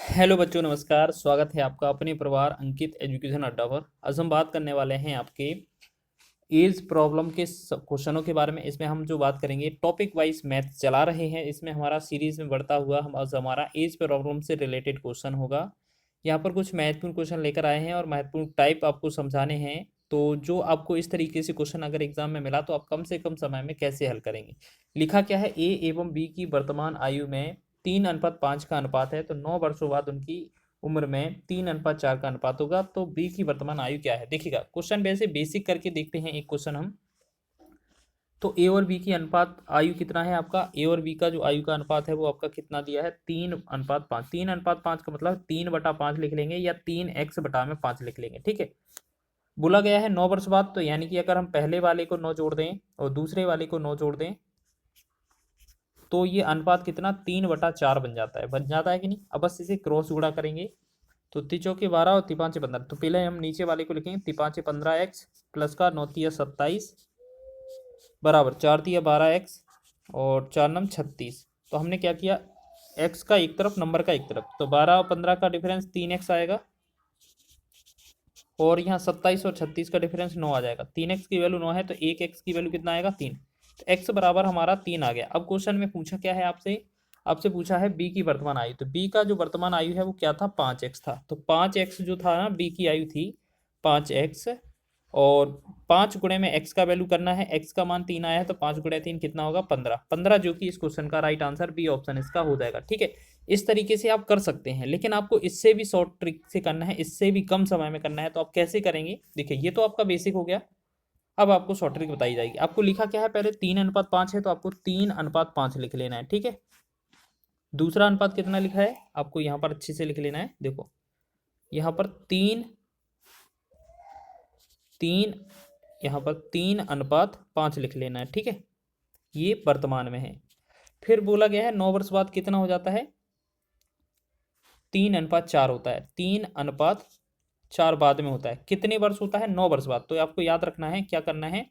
Hello बच्चों, नमस्कार। स्वागत है आपका अपने परिवार अंकित एजुकेशन अड्डा पर। आज हम बात करने वाले हैं आपके एज प्रॉब्लम के क्वेश्चनों के बारे में। इसमें हम जो बात करेंगे टॉपिक वाइज मैथ चला रहे हैं, इसमें हमारा सीरीज में बढ़ता हुआ हम आज हमारा एज प्रॉब्लम से रिलेटेड क्वेश्चन होगा। यहाँ पर कुछ महत्वपूर्ण क्वेश्चन लेकर आए हैं और महत्वपूर्ण टाइप आपको समझाने हैं। तो जो आपको इस तरीके से क्वेश्चन अगर एग्जाम में मिला तो आप कम से कम समय में कैसे हल करेंगे। लिखा क्या है, ए एवं बी की वर्तमान आयु में 3:5 का अनुपात है, तो 9 वर्षों बाद उनकी उम्र में 3:4 का अनुपात होगा। तो बी की वर्तमान आयु क्या है, देखिएगा क्वेश्चन वैसे बेसिक करके देखते हैं। एक क्वेश्चन हम तो ए और बी की अनुपात आयु कितना है आपका, ए और बी का जो आयु का अनुपात है वो आपका कितना दिया है, 3:5। 3:5 का मतलब 3/5 लिख लेंगे या 3x/5 लिख लेंगे, ठीक है। बोला गया है 9 वर्ष बाद, तो यानी कि अगर हम पहले वाले को 9 जोड़ दें और दूसरे वाले को 9 जोड़ दें तो ये अनुपात कितना 3/4 बन जाता है कि नहीं। अब बस इसे क्रॉस गुणा करेंगे तो 3×4 और 3×5 15। तो पहले हम नीचे वाले को लिखेंगे 3×5 15x प्लस का 9×3 27 बराबर 4×3 12x और 4×9 36। तो हमने क्या किया, x का एक तरफ नंबर का एक तरफ, तो 12 और 15 का डिफरेंस 3x आएगा और यहाँ 27 और 36 का डिफरेंस 9 आ जाएगा। 3x की वैल्यू 9 है तो 1x की वैल्यू कितना आएगा 3। तो x बराबर हमारा 3 आ गया। अब क्वेश्चन में पूछा क्या है आपसे, आपसे पूछा है b की वर्तमान आयु। तो b का जो वर्तमान आयु है वो क्या था, 5x था। तो 5x जो था ना, b की आयु थी 5x और 5 गुणे में x का वैल्यू करना है। x का मान 3 आया है तो 5 × 3 कितना होगा 15। 15 जो कि इस क्वेश्चन का राइट आंसर बी ऑप्शन इसका हो जाएगा, ठीक है। इस तरीके से आप कर सकते हैं, लेकिन आपको इससे भी शॉर्ट ट्रिक से करना है, इससे भी कम समय में करना है। तो आप कैसे करेंगे, देखिए ये तो आपका बेसिक हो गया। अब आपको शॉर्ट ट्रिक बताई जाएगी। आपको लिखा क्या है, पहले 3:5 है तो आपको 3:5 लिख लेना है, ठीक है। दूसरा अनुपात कितना लिखा है आपको यहाँ पर अच्छे से लिख लेना है। देखो यहाँ पर 3 यहाँ पर 3:5 लिख लेना है, ठीक है। ये वर्तमान में है। फिर बोला गया है 9 वर्ष बाद कितना हो जाता है, 3:4 होता है। 3:4 बाद में होता है, कितने वर्ष होता है 9 वर्ष बाद। तो आपको याद रखना है, क्या करना है,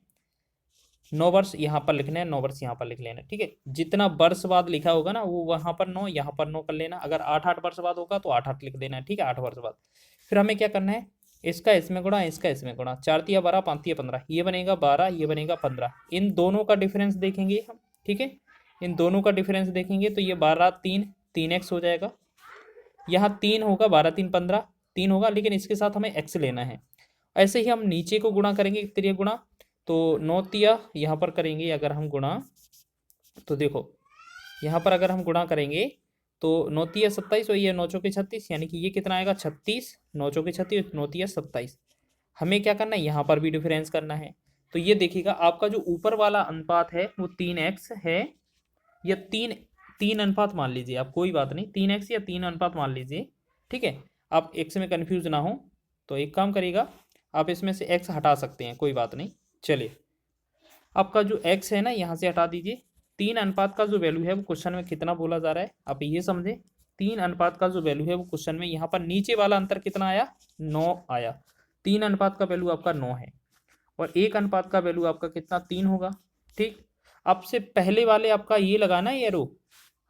9 वर्ष यहाँ पर लिखना है, 9 वर्ष यहाँ पर लिख लेना है, ठीक है। जितना वर्ष बाद लिखा होगा ना वो वहां पर 9 यहाँ पर 9 कर लेना। अगर 8 वर्ष बाद होगा तो 8 लिख देना है, ठीक है, 8 वर्ष बाद। फिर हमें क्या करना है, इसका इसमें गुणा, इसका इसमें गुणा, 4×3 12 5×3 15, ये बनेगा 12, ये बनेगा 15। इन दोनों का डिफरेंस देखेंगे हम, ठीक है। इन दोनों का डिफरेंस देखेंगे तो ये 12 3 हो जाएगा। यहाँ 3 होगा, 12 3 15 3 होगा, लेकिन इसके साथ हमें x लेना है। ऐसे ही हम नीचे को गुणा करेंगे, त्रिय गुणा, तो 9×3 यहाँ पर करेंगे अगर हम गुणा, तो देखो यहाँ पर अगर हम गुणा करेंगे तो 9×3 27 और ये 9×4 36, यानी कि ये कितना आएगा 36। 9×4 36, 9×3 27। हमें क्या करना है, यहाँ पर भी डिफरेंस करना है। तो ये देखिएगा आपका जो ऊपर वाला अनुपात है वो 3x है या 3 अनुपात मान लीजिए आप, कोई बात नहीं, 3x या 3 अनुपात मान लीजिए, ठीक है। आप x में कंफ्यूज ना हो तो एक काम करिएगा, आप इसमें से x हटा सकते हैं, कोई बात नहीं। चलिए आपका जो x है ना यहाँ से हटा दीजिए। 3 अनुपात का जो वैल्यू है वो क्वेश्चन में कितना बोला जा रहा है आप ये समझे। 3 अनुपात का जो वैल्यू है वो क्वेश्चन में यहाँ पर नीचे वाला अंतर कितना आया, 9 आया। 3 अनुपात का वैल्यू आपका 9 है और 1 अनुपात का वैल्यू आपका कितना 3 होगा, ठीक। आपसे पहले वाले आपका ये लगाना है एरो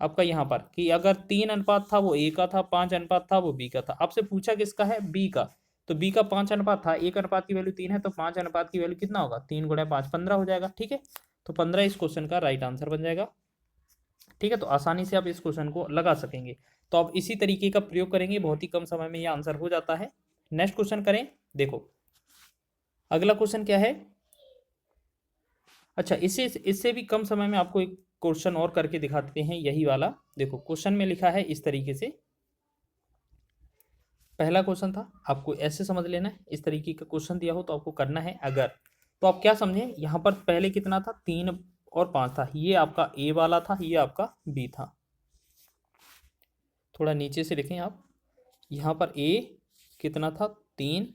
आपका यहाँ पर कि अगर 3 अनुपात था वो ए का था, 5 अनुपात था वो बी का था। आपसे पूछा किसका है, बी का। तो बी का 5 अनुपात था, 1 अनुपात की वैल्यू 3 है, तो 5 अनुपात की वैल्यू कितना होगा, 3×5 15 हो जाएगा, ठीक है। तो 15 इस क्वेश्चन का राइट आंसर बन जाएगा, ठीक है। तो आसानी से आप इस क्वेश्चन को लगा सकेंगे। तो आप इसी तरीके का प्रयोग करेंगे, बहुत ही कम समय में यह आंसर हो जाता है। नेक्स्ट क्वेश्चन करें। देखो अगला क्वेश्चन क्या है, अच्छा इससे भी कम समय में आपको एक क्वेश्चन और करके दिखा देते हैं, यही वाला। देखो क्वेश्चन में लिखा है इस तरीके से, पहला क्वेश्चन था आपको ऐसे समझ लेना है, इस तरीके का क्वेश्चन दिया हो तो आपको करना है। अगर तो आप क्या समझे, यहाँ पर पहले कितना था 3 और 5 था, ये आपका ए वाला था, ये आपका बी था। थोड़ा नीचे से लिखें आप, यहाँ पर ए कितना था 3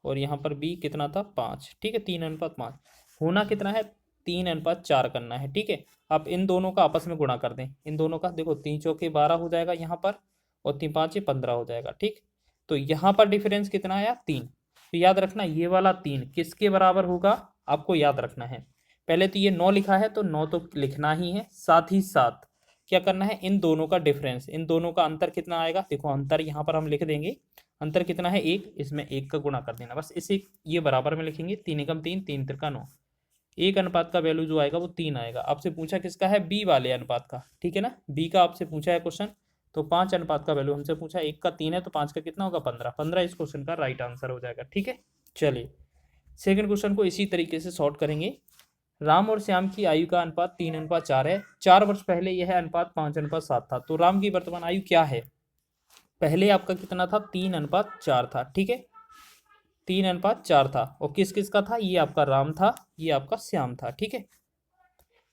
और यहाँ पर बी कितना था 5, ठीक है। 3:5 होना कितना है, 3:4 करना है, ठीक है। आप इन दोनों का आपस में गुणा कर दें, इन दोनों का, देखो 3×4 12 हो जाएगा यहाँ पर और 3×5 15 हो जाएगा, ठीक। तो यहाँ पर डिफरेंस कितना आया 3। तो याद रखना ये वाला 3 किसके बराबर होगा, आपको याद रखना है। पहले तो ये 9 लिखा है तो 9 तो लिखना ही है, साथ ही साथ क्या करना है, इन दोनों का डिफरेंस, इन दोनों का अंतर कितना आएगा। देखो अंतर यहाँ पर हम लिख देंगे, अंतर कितना है 1, इसमें 1 का गुणा कर देना बस। इसे ये बराबर में लिखेंगे, 3 एकम 3, 3 तिरका 9, 1 अनुपात का वैल्यू जो आएगा वो 3 आएगा। आपसे पूछा किसका है, बी वाले अनुपात का, ठीक है ना, बी का आपसे पूछा है क्वेश्चन। तो 5 अनुपात का वैल्यू हमसे पूछा, 1 का 3 है तो 5 का कितना होगा 15, 15 इस क्वेश्चन का राइट आंसर हो जाएगा। ठीक है, चलिए सेकंड क्वेश्चन को इसी तरीके से सॉर्ट करेंगे। राम और श्याम की आयु का अनुपात 3:4 है। 4 वर्ष पहले यह अनुपात 5:7 था। तो राम की वर्तमान आयु क्या है, पहले आपका कितना था 3:4 था, ठीक है 3:4 था। और किस किस का था, ये आपका राम था, ये आपका श्याम था, ठीक है।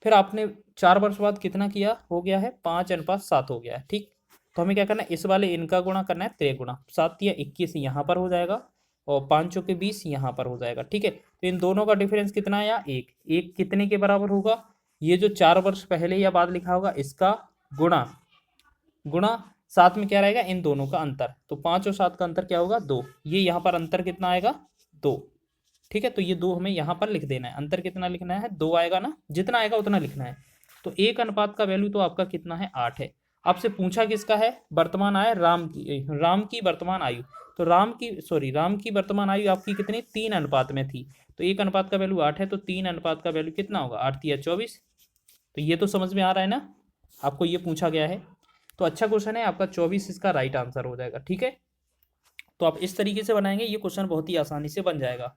फिर आपने 4 वर्ष बाद कितना किया, हो गया है 5:7 हो गया है, ठीक। तो हमें क्या करना है, इस वाले इनका गुणा करना है, त्रिगुणा, 7 या 21 यहाँ पर हो जाएगा और 5 चौके 20 यहाँ पर हो जाएगा, ठीक है। तो इन दोनों का डिफरेंस कितना आया, 1, 1 कितने के बराबर होगा, ये जो 4 वर्ष पहले या बाद लिखा होगा इसका गुणा, गुणा साथ में क्या रहेगा, इन दोनों का अंतर। तो 5 और 7 का अंतर क्या होगा 2, ये यहाँ पर अंतर कितना आएगा 2, ठीक है। तो ये 2 हमें यहाँ पर लिख देना है, अंतर कितना लिखना है 2 आएगा ना, जितना आएगा उतना लिखना है। तो 1 अनुपात का वैल्यू तो आपका कितना है 8 है। आपसे पूछा किसका है, वर्तमान आया राम की वर्तमान आयु। तो राम की वर्तमान आयु आपकी कितनी 3 अनुपात में थी। तो 1 अनुपात का वैल्यू 8 है, तो 3 अनुपात का वैल्यू कितना होगा 8 या 24। तो ये तो समझ में आ रहा है ना, आपको ये पूछा गया है। तो अच्छा क्वेश्चन है आपका, 24 इसका राइट आंसर हो जाएगा, ठीक है। तो आप इस तरीके से बनाएंगे, ये क्वेश्चन बहुत ही आसानी से बन जाएगा।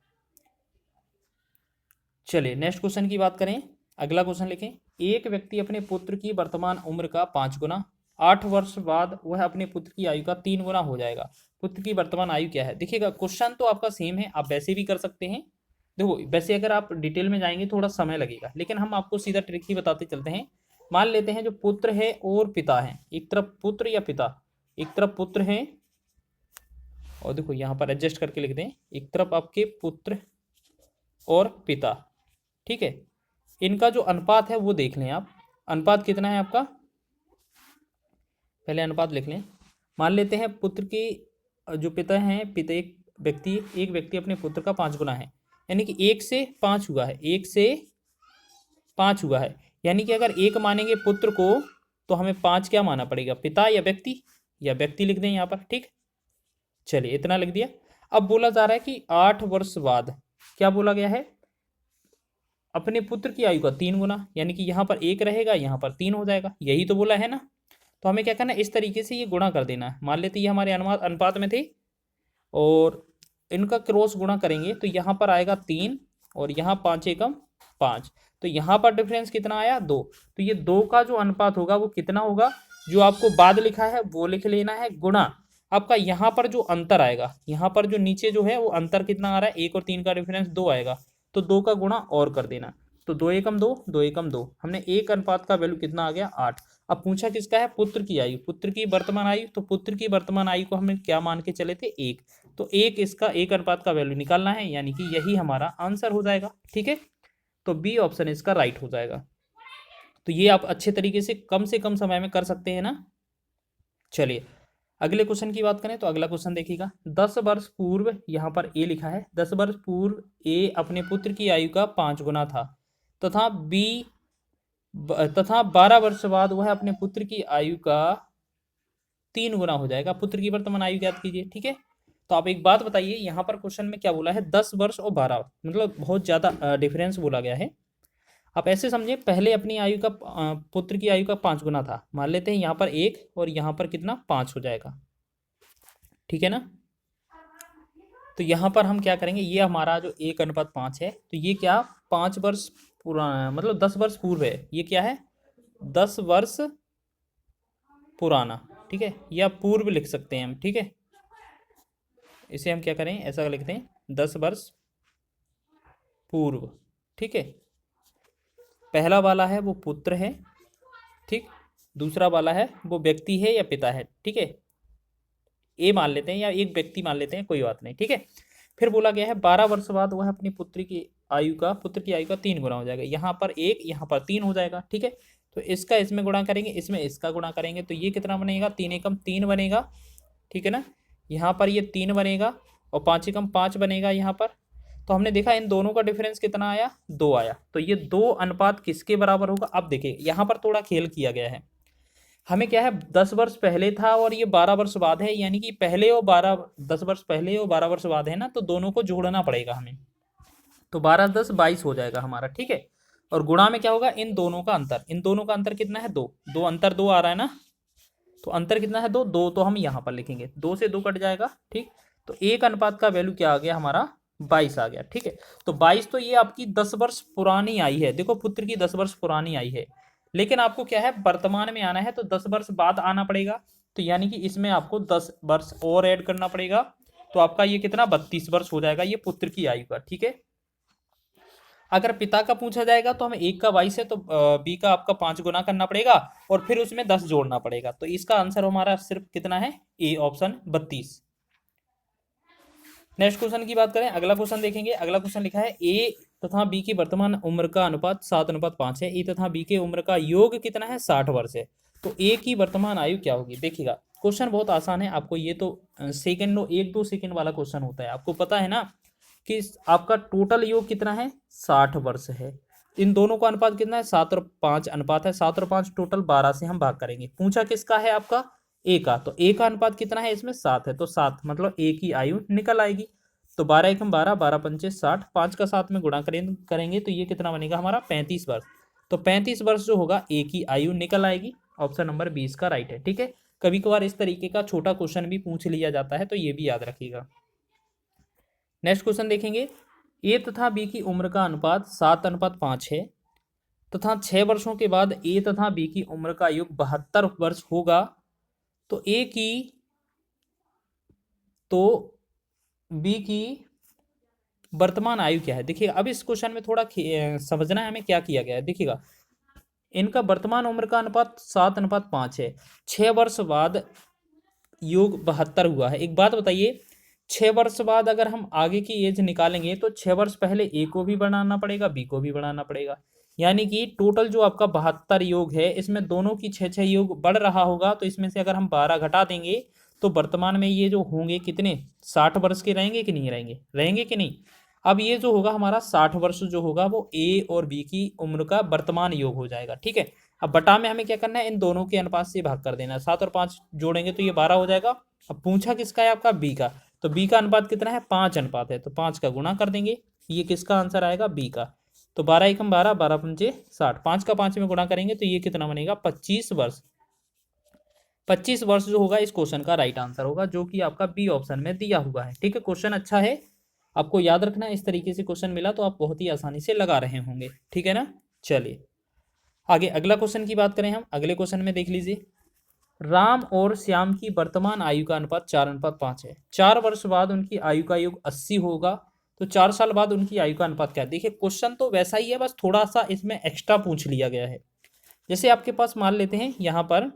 चलिए नेक्स्ट क्वेश्चन की बात करें, अगला क्वेश्चन लिखें। एक व्यक्ति अपने पुत्र की वर्तमान उम्र का 5 गुना, 8 वर्ष बाद वह अपने पुत्र की आयु का 3 गुना हो जाएगा। पुत्र की वर्तमान आयु क्या है। देखिएगा क्वेश्चन तो आपका सेम है, आप वैसे भी कर सकते हैं। देखो वैसे अगर आप डिटेल में जाएंगे थोड़ा समय लगेगा, लेकिन हम आपको सीधा ट्रिक ही बताते चलते हैं। मान लेते हैं जो पुत्र है और पिता है, एक तरफ पुत्र या पिता, एक तरफ पुत्र है और देखो यहाँ पर एडजस्ट करके लिख दें, एक तरफ आपके पुत्र और पिता, ठीक है। इनका जो अनुपात है वो देख लें आप, अनुपात कितना है आपका, पहले अनुपात लिख लें। मान लेते हैं पुत्र की जो पिता हैं, पिता एक व्यक्ति अपने पुत्र का 5 गुना है, यानी कि 1 से 5 हुआ है, 1 से 5 हुआ है। यानी कि अगर 1 मानेंगे पुत्र को तो हमें 5 क्या माना पड़ेगा, पिता या व्यक्ति, या व्यक्ति लिख दें यहाँ पर, ठीक। चलिए इतना लिख दिया। अब बोला जा रहा है कि 8 वर्ष बाद क्या बोला गया है, अपने पुत्र की आयु का 3 गुना, यानी कि यहाँ पर 1 रहेगा, यहाँ पर 3 हो जाएगा, यही तो बोला है ना। तो हमें क्या करना है, इस तरीके से ये गुणा कर देना है। मान लेते ये हमारे अनुपात में थे और इनका क्रॉस गुणा करेंगे तो यहाँ पर आएगा 3 और यहाँ 5 एकम 5। तो यहाँ पर डिफरेंस कितना आया 2। तो ये 2 का जो अनुपात होगा वो कितना होगा, जो आपको बाद लिखा है वो लिख लेना है, गुणा आपका यहाँ पर जो अंतर आएगा, यहाँ पर जो नीचे जो है वो अंतर कितना आ रहा है, 1 और 3 का डिफरेंस 2 आएगा, तो 2 का गुणा और कर देना। तो 2 एकम 2, 2 एकम 2, हमने 1 अनुपात का वैल्यू कितना आ गया 8। अब पूछा किसका है, पुत्र की आयु, पुत्र की वर्तमान आयु। तो पुत्र की वर्तमान आयु को हमने क्या मान के चले थे 1, तो 1 इसका 1 अनुपात का वैल्यू निकालना है, यानी कि यही हमारा आंसर हो जाएगा, ठीक है। तो बी ऑप्शन इसका राइट हो जाएगा। तो ये आप अच्छे तरीके से कम समय में कर सकते हैं ना। चलिए अगले क्वेश्चन की बात करें तो अगला क्वेश्चन देखिएगा। 10 वर्ष पूर्व, यहाँ पर ए लिखा है, 10 वर्ष पूर्व ए अपने पुत्र की आयु का 5 गुना था तथा 12 वर्ष बाद वह अपने पुत्र की आयु का 3 गुना हो जाएगा। पुत्र की वर्तमान आयु ज्ञात कीजिए, ठीक है। तो आप एक बात बताइए, यहाँ पर क्वेश्चन में क्या बोला है, 10 वर्ष और 12, मतलब बहुत ज़्यादा डिफरेंस बोला गया है। आप ऐसे समझिए, पहले अपनी आयु का पुत्र की आयु का 5 गुना था, मान लेते हैं यहाँ पर 1 और यहाँ पर कितना 5 हो जाएगा, ठीक है ना। तो यहाँ पर हम क्या करेंगे, ये हमारा जो 1:5 है, तो ये क्या 5 वर्ष पुराना, मतलब 10 वर्ष पूर्व है, ये क्या है 10 वर्ष पुराना, ठीक है, या पूर्व लिख सकते हैं हम, ठीक है। इसे हम क्या करें, ऐसा लिखते हैं 10 वर्ष पूर्व, ठीक है। पहला वाला है वो पुत्र है, ठीक, दूसरा वाला है वो व्यक्ति है या पिता है, ठीक है। ए मान लेते हैं या एक व्यक्ति मान लेते हैं, कोई बात नहीं, ठीक है। फिर बोला गया है 12 वर्ष बाद वह अपनी पुत्र की आयु का 3 गुना हो जाएगा। यहाँ पर 1, यहाँ पर 3 हो जाएगा, ठीक है। तो इसका इसमें गुणा करेंगे, इसमें इसका गुणा करेंगे, तो ये कितना बनेगा 3 एकम 3 बनेगा, ठीक है ना। यहाँ पर ये 3 बनेगा और 5 एकम 5 बनेगा यहाँ पर। तो हमने देखा इन दोनों का डिफरेंस कितना आया 2 आया। तो ये 2 अनुपात किसके बराबर होगा। अब देखिए यहाँ पर थोड़ा खेल किया गया है, हमें क्या है 10 वर्ष पहले था और ये 12 वर्ष बाद है, यानी कि पहले और 10 वर्ष पहले और 12 वर्ष बाद है ना, तो दोनों को जोड़ना पड़ेगा हमें। तो 12 10 22 हो जाएगा हमारा, ठीक है। और गुणा में क्या होगा, इन दोनों का अंतर, इन दोनों का अंतर कितना है, दो, दो अंतर दो आ रहा है ना, तो अंतर कितना है, दो, दो तो हम यहाँ पर लिखेंगे, दो से दो कट जाएगा, ठीक। तो एक अनुपात का वैल्यू क्या आ गया हमारा, 22 आ गया, ठीक है। तो 22 तो ये आपकी 10 वर्ष पुरानी आई है, देखो पुत्र की 10 वर्ष पुरानी आई है, लेकिन आपको क्या है वर्तमान में आना है, तो 10 वर्ष बाद आना पड़ेगा, तो यानी कि इसमें आपको 10 वर्ष और ऐड करना पड़ेगा, तो आपका ये कितना 32 वर्ष हो जाएगा, ये पुत्र की आयु का, ठीक है। अगर पिता का पूछा जाएगा तो हमें 1 का 22 है, तो बी का आपका 5 गुना करना पड़ेगा और फिर उसमें 10 जोड़ना पड़ेगा, तो इसका आंसर हमारा सिर्फ कितना है, ए ऑप्शन 32। नेक्स्ट क्वेश्चन की बात करें, अगला क्वेश्चन देखेंगे। अगला क्वेश्चन लिखा है ए तथा बी की वर्तमान उम्र का अनुपात 7:5 है, ए तथा बी के उम्र का योग कितना है, 60 वर्ष है, तो ए की वर्तमान आयु क्या होगी। देखिएगा क्वेश्चन बहुत आसान है, आपको ये तो सेकंड 1-2 सेकंड वाला क्वेश्चन होता है, आपको पता है ना कि आपका टोटल योग कितना है, 60 वर्ष है। इन दोनों का अनुपात कितना है, 7 और 5 अनुपात है, 7 और 5 टोटल 12 से हम भाग करेंगे। पूछा किसका है, आपका ए का, तो ए का अनुपात कितना है, इसमें 7 है, तो 7 मतलब ए की आयु निकल आएगी। तो 12 एकम 12, 12 पंचे 60, 5 का 7 में गुणा करेंगे तो ये कितना बनेगा हमारा 35 वर्ष। तो 35 वर्ष जो होगा ए की आयु निकल आएगी। ऑप्शन नंबर 20 का राइट है, ठीक है। कभी कभार इस तरीके का छोटा क्वेश्चन भी पूछ लिया जाता है, तो ये भी याद रखिएगा। नेक्स्ट क्वेश्चन देखेंगे, ए तथा बी की उम्र का अनुपात 7:5 है तथा 6 वर्षों के बाद ए तथा बी की उम्र का योग 72 वर्ष होगा, तो ए की तो बी की वर्तमान आयु क्या है। देखिएगा अब इस क्वेश्चन में थोड़ा समझना है हमें क्या किया गया है। देखिएगा इनका वर्तमान उम्र का अनुपात 7:5 है, 6 वर्ष बाद योग 72 हुआ है। एक बात बताइए, 6 वर्ष बाद अगर हम आगे की एज निकालेंगे तो 6 वर्ष पहले ए को भी बढ़ाना पड़ेगा, बी को भी बढ़ाना पड़ेगा, यानी कि टोटल जो आपका 72 योग है, इसमें दोनों की 6-6 योग बढ़ रहा होगा, तो इसमें से अगर हम 12 घटा देंगे तो वर्तमान में ये जो होंगे कितने 60 वर्ष के रहेंगे कि नहीं रहेंगे, रहेंगे कि नहीं। अब ये जो होगा हमारा 60 वर्ष जो होगा वो ए और बी की उम्र का वर्तमान योग हो जाएगा, ठीक है। अब बटा में हमें क्या करना है, इन दोनों के अनुपात से भाग कर देना है, 7 और 5 जोड़ेंगे तो ये 12 हो जाएगा। अब पूछा किसका है, आपका बी का, तो बी का अनुपात कितना है, 5 अनुपात है, तो 5 का गुणा कर देंगे, ये किसका आंसर आएगा, बी का। तो 12 एकम 12, 12 पंचे 60, 5 का 5 में गुणा करेंगे तो ये कितना बनेगा 25 वर्ष। 25 वर्ष जो होगा इस क्वेश्चन का राइट आंसर होगा, जो कि आपका बी ऑप्शन में दिया हुआ है, ठीक है। क्वेश्चन अच्छा है, आपको याद रखना है, इस तरीके से क्वेश्चन मिला तो आप बहुत ही आसानी से लगा रहे होंगे, ठीक है ना। चलिए आगे अगला क्वेश्चन की बात करें हम। अगले क्वेश्चन में देख लीजिए, राम और श्याम की वर्तमान आयु का अनुपात 4:5 है, 4 वर्ष बाद उनकी आयु का योग 80 होगा, तो 4 साल बाद उनकी आयु का अनुपात क्या है। देखिए क्वेश्चन तो वैसा ही है, बस थोड़ा सा इसमें एक्स्ट्रा पूछ लिया गया है। जैसे आपके पास मान लेते हैं यहाँ पर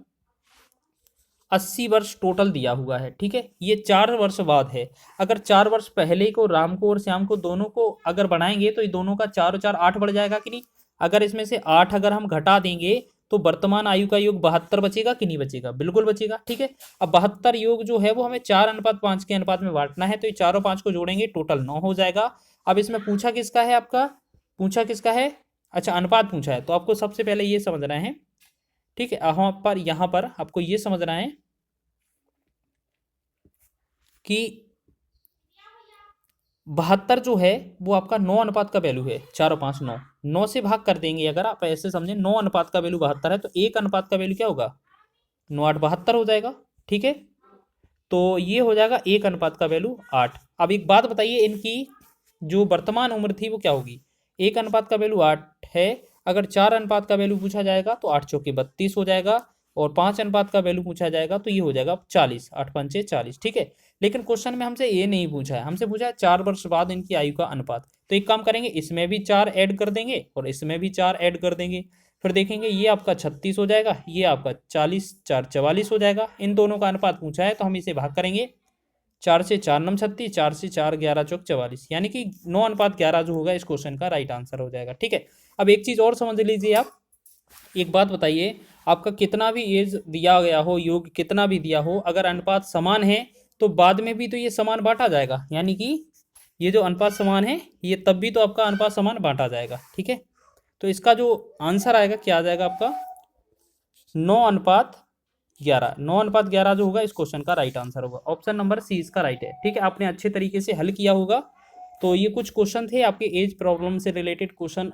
80 वर्ष टोटल दिया हुआ है, ठीक है, ये 4 वर्ष बाद है। अगर 4 वर्ष पहले को राम को और श्याम को दोनों को अगर बढ़ाएंगे तो ये दोनों का 4 और 4 8 बढ़ जाएगा कि नहीं। अगर इसमें से 8 अगर हम घटा देंगे तो वर्तमान आयु का योग 72 बचेगा कि नहीं बचेगा, बिल्कुल बचेगा, ठीक है। अब 72 योग जो है वो हमें 4:5 के अनुपात में बांटना है, तो ये 4 और 5 को जोड़ेंगे टोटल 9 हो जाएगा। अब इसमें पूछा किसका है, आपका पूछा किसका है, अच्छा अनुपात पूछा है, तो आपको सबसे पहले ये समझना है, ठीक है। यहाँ पर आपको ये समझना है कि 72 जो है वो आपका 9 अनुपात का वैल्यू है, 4 और 5 9, 9 से भाग कर देंगे, अगर आप ऐसे समझें 9 अनुपात का वैल्यू 72 है, तो 1 अनुपात का वैल्यू क्या होगा, 9 8 72 हो जाएगा, ठीक है। तो ये हो जाएगा 1 अनुपात का वैल्यू 8। अब एक बात बताइए, इनकी जो वर्तमान उम्र थी वो क्या होगी, 1 अनुपात का वैल्यू 8 है, अगर 4 अनुपात का वैल्यू पूछा जाएगा तो 8 चौके 32 हो जाएगा, और 5 अनुपात का वैल्यू पूछा जाएगा तो ये हो जाएगा 40, 8 पंचे 40, ठीक है। लेकिन क्वेश्चन में हमसे ये नहीं पूछा है, हमसे पूछा है 4 वर्ष बाद इनकी आयु का अनुपात। तो एक काम करेंगे, इसमें भी 4 ऐड कर देंगे और इसमें भी 4 ऐड कर देंगे, फिर देखेंगे ये आपका 36 हो जाएगा, ये आपका 40, 4 44 हो जाएगा। इन दोनों का अनुपात पूछा है तो हम इसे भाग करेंगे, 4 से 4 9 36, 4 से 4 11 चौक 44, यानी कि 9:11 जो होगा इस क्वेश्चन का राइट आंसर हो जाएगा, ठीक है। अब एक चीज़ और समझ लीजिए आप, एक बात बताइए, आपका कितना भी एज दिया गया हो, योग कितना भी दिया हो, अगर अनुपात समान है तो बाद में भी तो ये समान बांटा जाएगा, यानी कि ये जो अनुपात समान है ये तब भी तो आपका अनुपात समान बांटा जाएगा, ठीक है। तो इसका जो आंसर आएगा क्या आ जाएगा आपका 9:11 11, 9:11 जो होगा इस क्वेश्चन का राइट आंसर होगा। ऑप्शन नंबर सी इसका राइट है। ठीक है, आपने अच्छे तरीके से हल किया होगा। तो ये कुछ क्वेश्चन थे आपके एज प्रॉब्लम से रिलेटेड क्वेश्चन,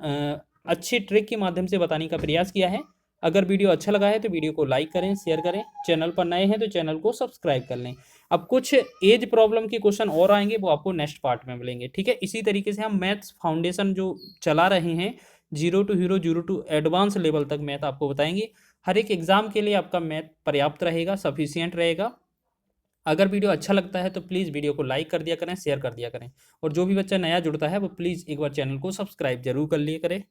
अच्छी ट्रिक के माध्यम से बताने का प्रयास किया है। अगर वीडियो अच्छा लगा है तो वीडियो को लाइक करें, शेयर करें, चैनल पर नए हैं तो चैनल को सब्सक्राइब कर लें। अब कुछ एज प्रॉब्लम के क्वेश्चन और आएंगे, वो आपको नेक्स्ट पार्ट में मिलेंगे। ठीक है, इसी तरीके से हम मैथ्स फाउंडेशन जो चला रहे हैं, zero to hero, zero to advance level तक मैथ आपको बताएंगे। हर एक एग्जाम के लिए आपका मैथ पर्याप्त रहेगा, सफिशियंट रहेगा। अगर वीडियो अच्छा लगता है तो प्लीज़ वीडियो को लाइक कर दिया करें, शेयर कर दिया करें, और जो भी बच्चा नया जुड़ता है वो प्लीज़ एक बार चैनल को सब्सक्राइब जरूर कर लिया करें।